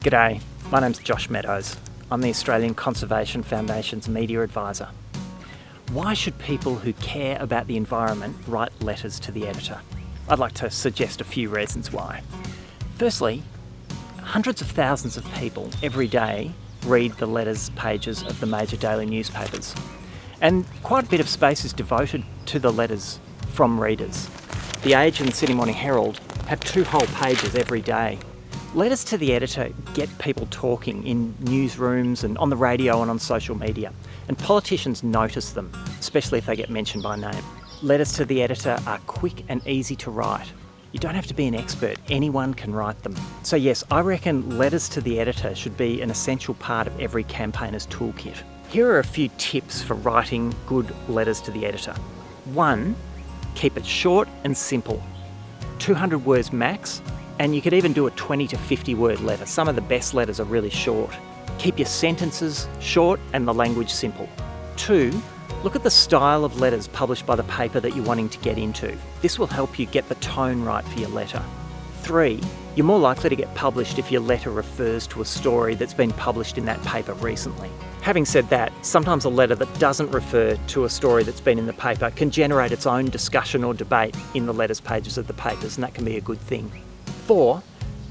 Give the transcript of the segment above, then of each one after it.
G'day, my name's Josh Meadows. I'm the Australian Conservation Foundation's media advisor. Why should people who care about the environment write letters to the editor? I'd like to suggest a few reasons why. Firstly, hundreds of thousands of people every day read the letters pages of the major daily newspapers. And quite a bit of space is devoted to the letters from readers. The Age and the Sydney Morning Herald have 2 whole pages every day. Letters to the editor get people talking in newsrooms and on the radio and on social media, and politicians notice them, especially if they get mentioned by name. Letters to the editor are quick and easy to write. You don't have to be an expert, anyone can write them. So yes, I reckon letters to the editor should be an essential part of every campaigner's toolkit. Here are a few tips for writing good letters to the editor. 1, keep it short and simple. 200 words max. And you could even do a 20 to 50 word letter. Some of the best letters are really short. Keep your sentences short and the language simple. 2, look at the style of letters published by the paper that you're wanting to get into. This will help you get the tone right for your letter. 3, you're more likely to get published if your letter refers to a story that's been published in that paper recently. Having said that, sometimes a letter that doesn't refer to a story that's been in the paper can generate its own discussion or debate in the letters pages of the papers, and that can be a good thing. 4,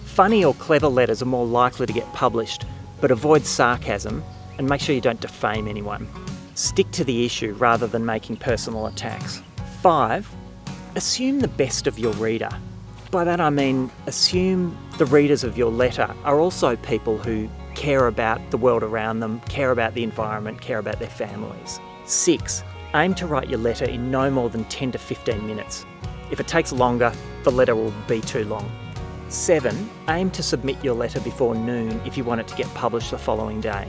funny or clever letters are more likely to get published, but avoid sarcasm and make sure you don't defame anyone. Stick to the issue rather than making personal attacks. 5, assume the best of your reader. By that I mean assume the readers of your letter are also people who care about the world around them, care about the environment, care about their families. 6, aim to write your letter in no more than 10 to 15 minutes. If it takes longer, the letter will be too long. 7, aim to submit your letter before noon if you want it to get published the following day.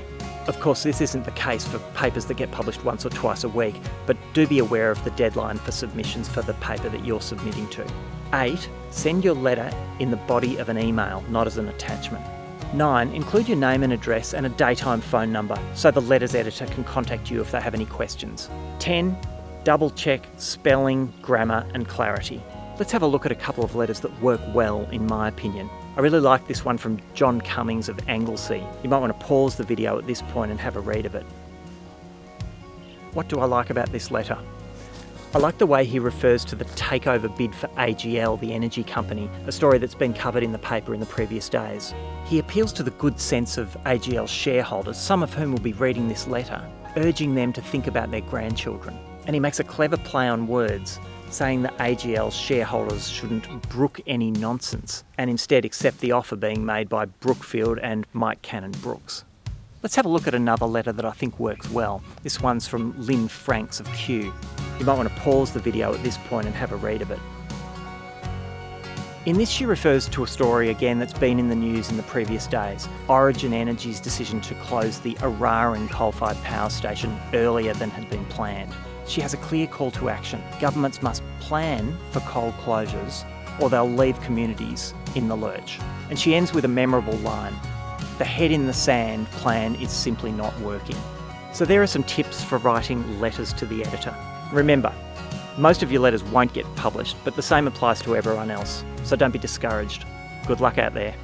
Of course, this isn't the case for papers that get published once or twice a week, but do be aware of the deadline for submissions for the paper that you're submitting to. 8, send your letter in the body of an email, not as an attachment. 9, include your name and address and a daytime phone number so the letter's editor can contact you if they have any questions. 10, double check spelling, grammar and clarity. Let's have a look at a couple of letters that work well, in my opinion. I really like this one from John Cummings of Anglesey. You might want to pause the video at this point and have a read of it. What do I like about this letter? I like the way he refers to the takeover bid for AGL, the energy company, a story that's been covered in the paper in the previous days. He appeals to the good sense of AGL shareholders, some of whom will be reading this letter, urging them to think about their grandchildren. And he makes a clever play on words, saying that AGL shareholders shouldn't brook any nonsense and instead accept the offer being made by Brookfield and Mike Cannon-Brookes. Let's have a look at another letter that I think works well. This one's from Lynn Franks of Kew. You might want to pause the video at this point and have a read of it. In this, she refers to a story again that's been in the news in the previous days. Origin Energy's decision to close the Eraring coal-fired power station earlier than had been planned. She has a clear call to action. Governments must plan for coal closures or they'll leave communities in the lurch. And she ends with a memorable line: "The head in the sand plan is simply not working." So there are some tips for writing letters to the editor. Remember, most of your letters won't get published, but the same applies to everyone else. So don't be discouraged. Good luck out there.